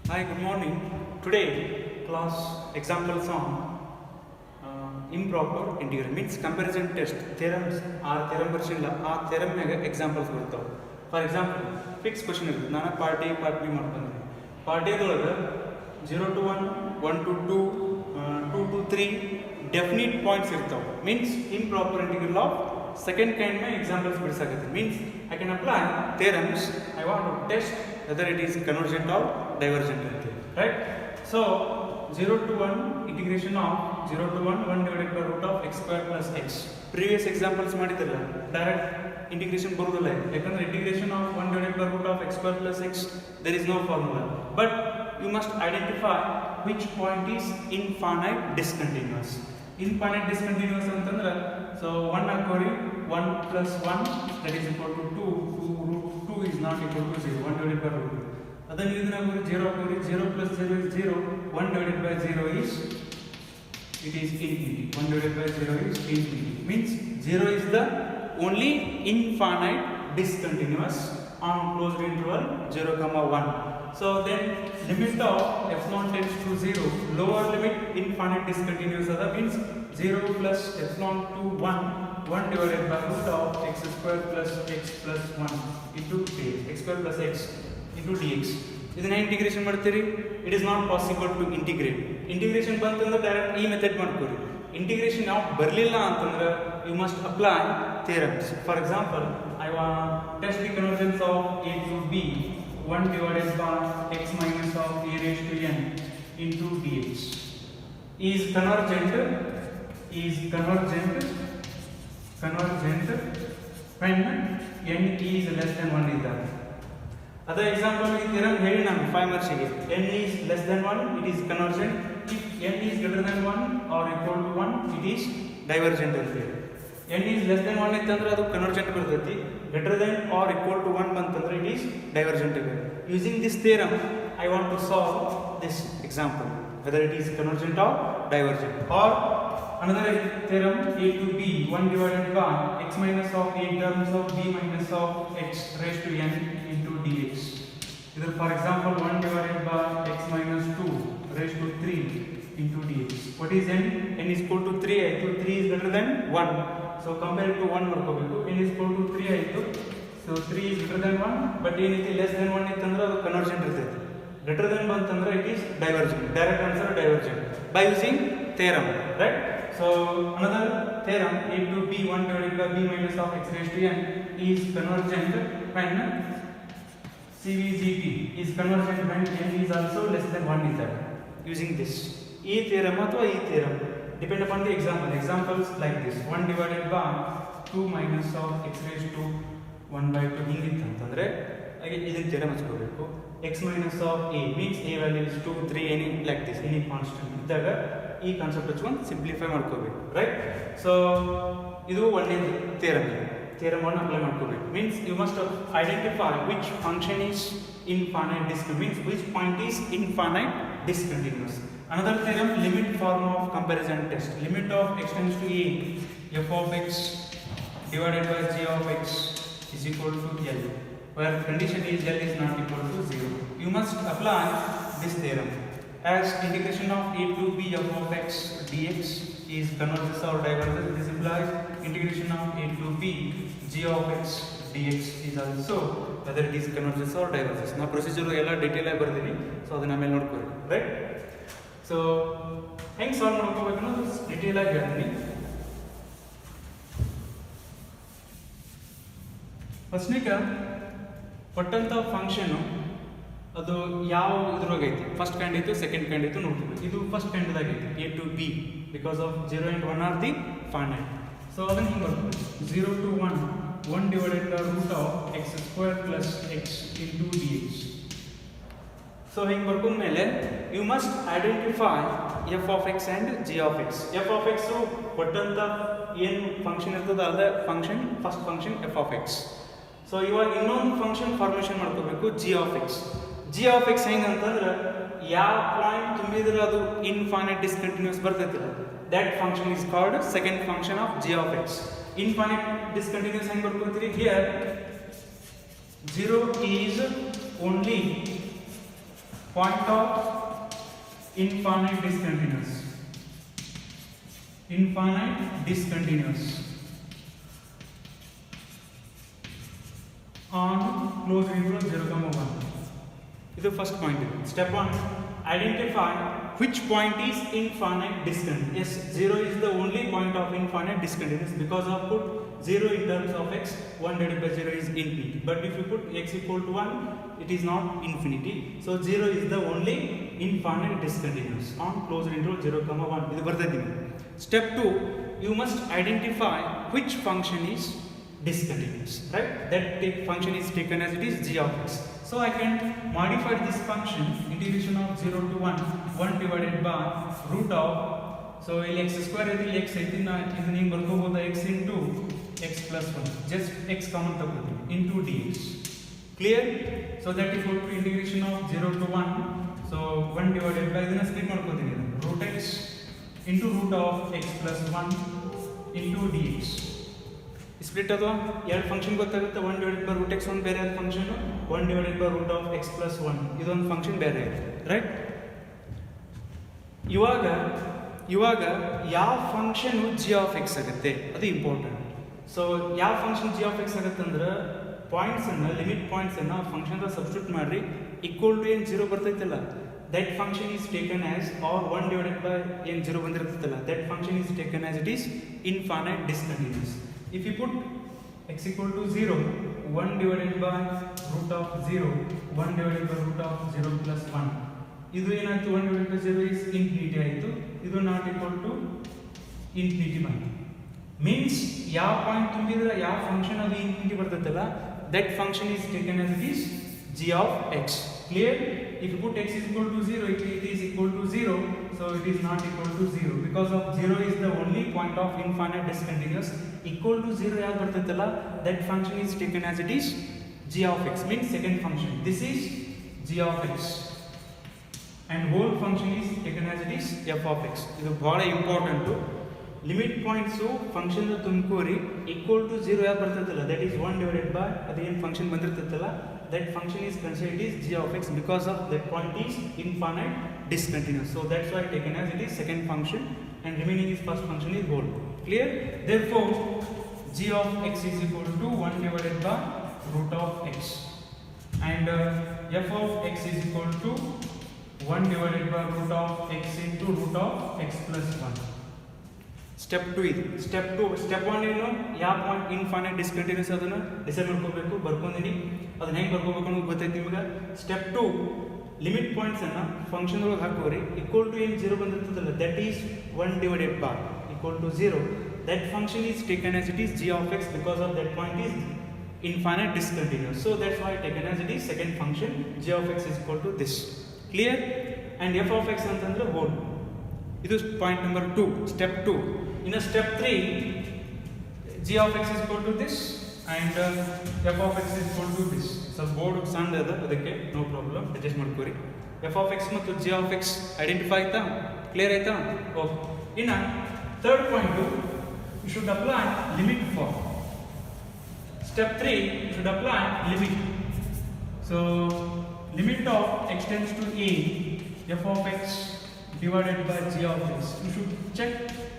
Hi, good morning. Today, class examples on improper integral means comparison test theorems or theorem version la ಆ theorem ಮ್ಯಾಗ examples ಬರ್ತಾವೆ. For example, fixed question ಇರುತ್ತೆ. ನಾನು part A, part B ಮಾಡ್ಕೊಂಡಿದ್ದೀನಿ. Part A ದೊಳಗೆ 0 to 1, 1 to 2, 2 to 3 definite points ಇರ್ತಾವೆ. Means improper integral of second kind ಮ್ಯಾಗ examples ಬಿಡಿಸಾಕತ್ತೀನಿ. Means I can apply theorems. I want to test whether it is convergent or divergent ಅಂತ right. So 0 to 1 integration of 0 to 1 divided by root of x square plus x. Previous examples ಮಾಡಿದ್ರಲ್ಲ direct integration ಬರುವುದಿಲ್ಲ ಯಾಕಂದ್ರೆ integration of 1 divided by root of x square plus x there is no formula, but you must identify which point is infinite discontinuous. Infinite discontinuous ಅಂತಂದ್ರೆ so 1 ಹಾಕೋರಿ 1 plus 1 that is equal to 2 root 2 is not equal to 0 1 divided by root 2. ಅದನ್ನು ಇದನ್ನ ಹಾಕೋರಿ 0 ಹಾಕೋರಿ 0 plus 0 is 0 1 divided by 0 is it is infinity 1 divided by 0 is infinity means 0 is the only infinite discontinuous on closed interval 0 comma 1. So then limit of epsilon tends to 0 lower limit infinite discontinuous other means 0 plus epsilon to 1 divided by root of x square plus x plus 1 into dx x square plus x into dx. ಇದನ್ನ integration ಮಾಡ್ತೀರಿ it is not possible to integrate. Integration ಬಂತಂದ್ರೆ direct ಈ method ಮಾಡ್ಕೊರಿ. Integration ಯಾವ ಬರಲಿಲ್ಲ ಅಂತಂದ್ರೆ you must apply theorems. For example I want test the convergence of a to b 1 divided by x minus of a raised to n into dx is convergent when n is less than 1 ಇದ್ದಾಗ. ಅದೇ example ಈ theorem ಹೇಳಿ ನಾನು 5 ಮಾರ್ಕ್ಸಿಗೆ n is less than 1 it is convergent, if n is greater than 1 or equal to 1 it is divergent ಅಂತ ಹೇಳಿ. n is less than 1 ಇತ್ತಂದ್ರೆ ಅದು convergent ಬರ್ತೈತಿ, greater than or equal to 1 ಬಂತಂದ್ರೆ it is divergent ಆಗುತ್ತೆ. Using this theorem I want to solve this example whether it is convergent or divergent. Or another theorem a to b 1 divided by x minus of a terms of b minus of x raised to n into dx. Either for example 1 divided by x minus 2 raised to 3 into dx. What is n? n is equal to 3 ಆಯಿತು, 3 is greater than 1. So compare it to 1 ಮಾಡ್ಕೋಬೇಕು. n is equal to 3 ಆಯಿತು, so 3 is greater than 1, but ಏನೈತಿ less than 1 ಇತ್ತಂದ್ರೆ ಅದು convergent ಇರ್ತೈತಿ. Greater than ಬಂತಂದ್ರೆ it is divergent. Direct answer divergent by using theorem, right? So another theorem a to b 1 divided by b minus of x raised to n is convergent when CVGT is convergent when n is also less than 1 is that. Using this e theorem ಅಥವಾ e theorem depend upon the example. Examples like this 1 divided by 2 minus of x raised to 1 by 2 ಹಿಂಗಿತ್ತು ಅಂತಂದ್ರೆ ಹಾಗೆ ಇದನ್ನ theorem ಹಚ್ಕೋಬೇಕು. x minus of a means a value is 2 3 any like this any constant ಇದ್ದಾಗ ಈ concept ಹಚ್ಕೊಂಡು simplify ಮಾಡ್ಕೋಬೇಕು, right. So ಇದು ಒಂದೇ theorem ಅನ್ನು ಅಪ್ಲೈ ಮಾಡ್ಕೋಬೇಕು. Means you must identify which function is infinite means which point is infinite discontinuous. Another theorem limit form of comparison test. Limit of x tends to a f of x divided by g of x is equal to L where condition is L is not equal to 0. You must apply this theorem as integration of a to b f of x dx is converges or diverges. This implies integration of a to b g of x dx is also whether it is converges or diverges. Na procedure ಎಲ್ಲ detail ಆಗಿ ಬರ್ತೀನಿ, so ಅದನ್ನ ಆಮೇಲೆ ನೋಡ್ಕೊಳ್ಳಿ, right. So ಹೆಂಗೆ solve ಮಾಡ್ಕೋಬೇಕು ಅನ್ನೋದು detail ಆಗಿ ಹೇಳ್ತೀನಿ. ಫಸ್ಟ್ನೇಕ ಕೊಟ್ಟಂಥ ಫಂಕ್ಷನು ಅದು ಯಾವ ಇದ್ರೊಳಗೈತಿ, ಫಸ್ಟ್ ಕೈಂಡ್ ಐತು ಸೆಕೆಂಡ್ ಕೈಂಡ್ ಐತು ನೋಡ್ತೀವಿ. ಇದು ಫಸ್ಟ್ ಕೈಂಡ್ದಾಗೈತಿ a to b because of 0 and 1 are the finite. So ಅದನ್ನು ಹಿಂಗೆ ಬರ್ತದೆ 0 to 1 divided by root of x square plus x into dx. So ಹಿಂಗೆ ಬರ್ಕೊಂಡ್ಮೇಲೆ you must identify f of x and g of x. F of x ಕೊಟ್ಟಂಥ ಏನು function ಇರ್ತದೆ ಅದೇ function first function f of x. So ಇವಾಗ ಇನ್ನೊಂದು function formation ಮಾಡ್ಕೋಬೇಕು g of x. G of x ಹೆಂಗೆ ಅಂತಂದ್ರೆ ಯಾವ ಪಾಯಿಂಟ್ ತುಂಬಿದ್ರೆ ಅದು ಇನ್ಫೈನೈಟ್ ಡಿಸ್ಕಂಟಿನ್ಯೂಸ್ ಬರ್ತೈತಿಲ್ಲ, that function is called second function of g of x. Infinite discontinuous ಹೆಂಗೆ ಬರ್ಕೊತೀರಿ, here 0 is only point of infinite discontinuous on closed interval 0, 1. This is the first point. Step 1, identify which point is infinite discontinuous. Yes, 0 is the only point of infinite discontinuous because of put 0 in terms of x, 1 divided by 0 is infinity. But if you put x equal to 1, it is not infinity. So 0 is the only infinite discontinuous on closed interval 0, 1. This is Step 2, you must identify which function is discontinuous, right? That function is taken as it is g of x. So I can modify this function integration of 0 to 1 divided by root of, so x square is x x into x plus 1, just x common into dx. Clear? So that is equal to integration of 0 to 1, so 1 divided by root x into root of x plus 1 into dx. Split अथवा यार function ಗೊತ್ತಾಗುತ್ತೆ 1 divided by root x 1 ಬೇರೆ ಆದ function 1 divided by root of x plus 1 ಇದೊಂದು function ಬೇರೆ ಇದೆ, right? ಇವಾಗ ಯಾವ ಫಂಕ್ಷನ್ g of x ಆಗುತ್ತೆ ಅದು ಇಂಪಾರ್ಟೆಂಟ್. ಸೊ ಯಾವ ಫಂಕ್ಷನ್ g of x ಆಗುತ್ತೆ ಅಂದ್ರೆ ಪಾಯಿಂಟ್ಸ್ ಅನ್ನ ಲಿಮಿಟ್ ಪಾಯಿಂಟ್ಸ್ ಅನ್ನ ಫಂಕ್ಷನ್ ದ ಸಬ್ಸ್ಟಿಟ್ಯೂಟ್ ಮಾಡ್ರಿ ಈಕ್ವಲ್ ಟು ಏನು 0 ಬರ್ತೈತಲ್ಲ that function is taken as, or 1 divided by ಏನು 0 ಬಂದಿರುತ್ತಲ್ಲ that function is taken as it is infinite discontinuous. If you put x equal to 0, 1 divided by root of 0, 1 divided by root of 0 plus 1. Idu enayitu 1 divided by 0 is infinity aitu. Idu not equal to infinity bantu. Means ಯಾವ point ತುಂಬಿದ್ರೆ ಯಾವ function ಅದು infinity ಬರ್ತದಲ್ಲ that function is taken as it is g of x. Clear? If you put x is equal to 0, it is equal to 0, so it is not equal to 0 because of 0 is the only point of infinite discontinuous. Equal to 0 yaad bartatalla that function is taken as it is g of x, means second function. This is g of x and whole function is taken as it is f of x. Idu bhara important. Limit points function da tumkori equal to 0 yaad bartatalla that is 1 divided by aden function bandirtatalla that function is considered is g of x because of that point is infinite discontinuous. So that's why taken as it is second function and remaining is first function is whole. Clear? Therefore g of x is equal to 1 divided by root of x and f of x is equal to 1 divided by root of x into root of x plus 1. Step 2 ಇದು. Step 1 ಏನು ಯಾವ point infinite discontinuous ಅದನ್ನ decide ಮಾಡ್ಕೋಬೇಕು, ಬರ್ಕೊಂಡಿನಿ ಅದನ್ನ ಹೆಂಗೆ ಬರ್ಕೋಬೇಕು ಅನ್ನೋದು ಗೊತ್ತೈತಿ ನಿಮಗೆ. ಸ್ಟೆಪ್ 2 ಲಿಮಿಟ್ ಪಾಯಿಂಟ್ಸ್ ಅನ್ನ ಫಂಕ್ಷನ್ ಒಳಗೆ ಹಾಕೋರಿ ಈಕ್ವಲ್ ಟು ಏನು 0 ಬಂದಿರ್ತದಲ್ಲ that is 1 divided by equal to 0 that function is taken as it is g of x because of that point is infinite discontinuous. So that's why taken as it is second function g of x is equal to this. Clear? And f of x ಅಂತಂದ್ರೆ whole. ಇದು point number 2. Step 2. In a step 3 g of x is equal to this and f of x is equal to this. So board ಸಣ್ಣ ಅದ ಅದಕ್ಕೆ no problem adjust ಮಾಡ್ಕೋರಿ. f of x ಮತ್ತು g of x identify ಆಯ್ತಾ, clear ಆಯ್ತಾ? Okay. ಇನ್ನ third point you should apply limit for. Step 3 you should apply limit. So limit of x tends to a f of x divided by g of x. You should check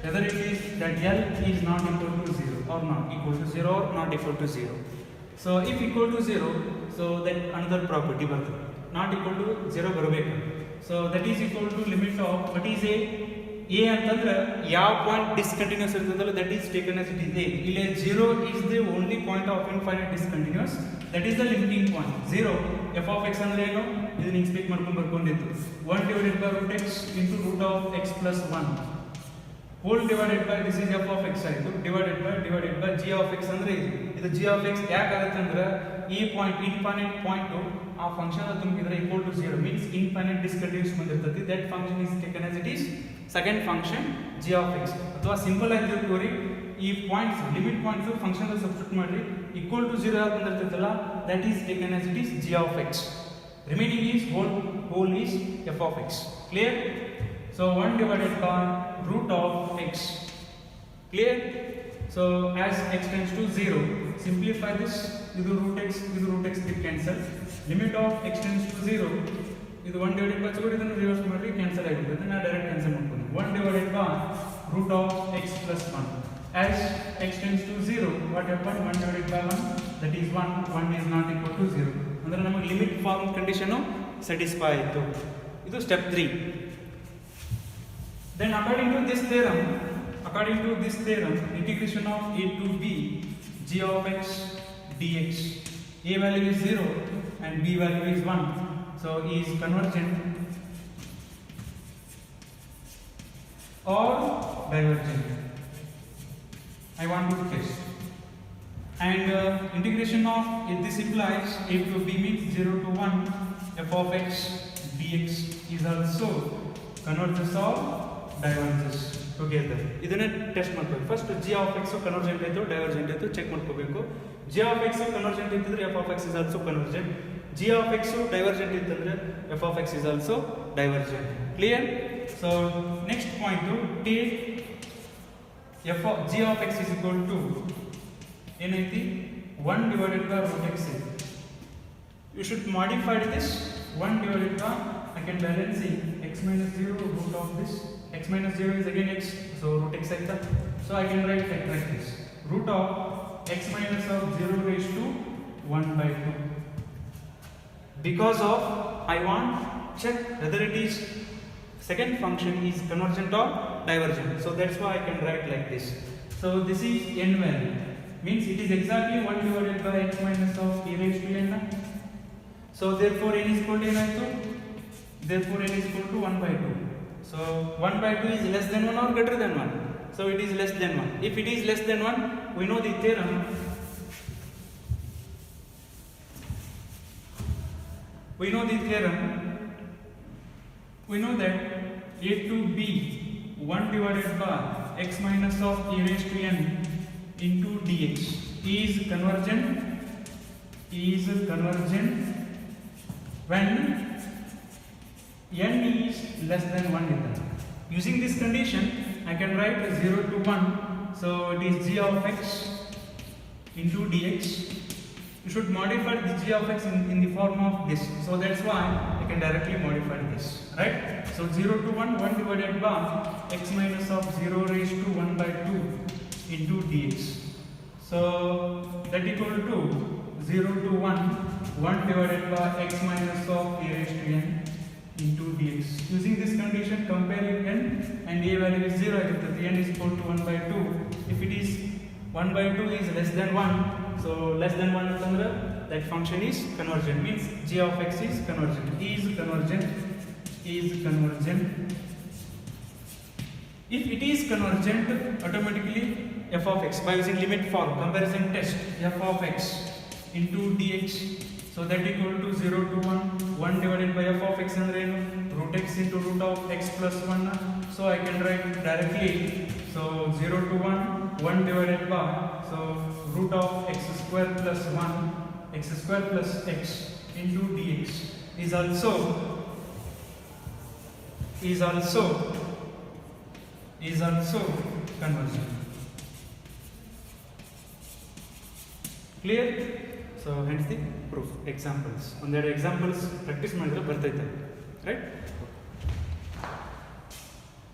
whether it is that L is not equal to 0 or not equal to 0 or not equal to 0. So if equal to 0, so then another property bರ್ತದೆ, not equal to 0 ಬರಬೇಕು. So that is equal to limit of what is a ಅಂತಂದ್ರೆ ಯಾವ point discontinuous ಇರ್ತದಲ್ಲ that is taken as it is a. ಇಲ್ಲಿ 0 is the only point of infinite discontinuous, that is the limiting point. 0 f of x ಅಂದ್ರೆ ಏನು ಇದು ನೀವು speak ಮಾಡ್ಕೊಂಡು ಬರ್ಕೊಂಡಿದ್ದು 1 divided by root x into root of x plus 1 whole divided by this is f of x ಆಯಿತು divided by g of x ಅಂದ್ರೆ ಇದು g of x ಯಾಕೆ ಆಗುತ್ತೆ ಅಂದ್ರೆ ಈ ಪಾಯಿಂಟ್ ಇನ್ಫೈನೈಟ್ ಪಾಯಿಂಟ್ ಆ function ತುಂಬಿದ್ರೆ equal to 0 means infinite discontinuous ಬಂದಿರ್ತದೆ. that function is taken as it is second function g of x. ಅಥವಾ ಸಿಂಪಲ್ ಆಗಿ ತಿಳ್ಕೊರಿ, ಈ points limit points function substitute ಮಾಡ್ರಿ equal to 0 ಯಾಕೆ ಬಂದಿರ್ತದಲ್ಲ that is taken as it is g of x. remaining is whole is f of x. Clear? So 1 divided by root of x. Clear? So as x tends to 0, simplify this. This root x will cancel. Limit of x tends to 0 ಇದು 1 divided by ಚೂರು ಇದನ್ನು reverse ಮಾಡಿ cancel ಆಗಿಬಿಡುತ್ತೆ. ನಾನು direct cancel ಮಾಡ್ತೀನಿ. 1 divided by root of x plus 1. As x tends to 0, what happened? 1 divided by 1, that is 1. 1 is not equal to 0. ಅಂದರೆ ನಮಗೆ limit form condition satisfy ಆಯಿತು. ಇದು step 3. Then according to this theorem, integration of a to b g of x dx, a value is 0 and b value is 1, so is convergent or divergent. I want to test. And integration of, if this implies a to b means 0 to 1 f of x dx is also converges or diverges together. ಇದನ್ನೇ test ಮಾಡಬೇಕು. First g of x convergent ಆಯಿತು divergent ಆಯಿತು check ಮಾಡ್ಕೋಬೇಕು. g of x convergent ಇದ್ದರೆ f of x is also convergent. g of x divergent ಇದ್ದರೆ f of x is also divergent. Clear? So next point to take g of x is equal to ಏನೈತಿ 1 divided by root x. You should modify this 1 divided by, I can balance it, x minus 0 root of this, x minus 0 is again x, so root x like that. So I can write like this, root of x minus of 0 raised to 1 by 2. Because of I want check whether it is second function is convergent or divergent, so that's why I can write like this. So this is n value, means it is exactly 1 divided by x minus of e raised to n. So therefore n is equal to n also, therefore n is equal to 1 by 2. So 1 by 2 is less than 1 or greater than 1, so it is less than 1. If it is less than 1, we know the theorem. We know that a to b 1 divided by x minus of e raised to n into dx is convergent when n is less than 1 in that. Using this condition, I can write 0 to 1, so it is g of x into dx. You should modify the g of x in the form of this, so that's why I can directly modify this, right? So 0 to 1, 1 divided by x minus of 0 raised to 1 by 2 into dx. So that equal to 0 to 1, 1 divided by x minus of a raised to n into dx. Using this condition, comparing n and a value is 0, the n is equal to 1 by 2. If it is 1 by 2 is less than 1, so less than 1 ಅಂತಂದ್ರೆ that function is convergent, means g of x is convergent. If it is convergent, automatically f of x, by using limit form comparison test, f of x into dx, so that equal to 0 to 1 divided by f of x andre root x into root of x plus 1. So I can write directly, so 0 to 1 divided by, so root of x square plus 1, x square plus x into dx is also convergent. Clear? So hence the proof. Examples. On that examples practice ಮಾಡಿದ್ರೆ ಬರ್ತೈತೆ, right?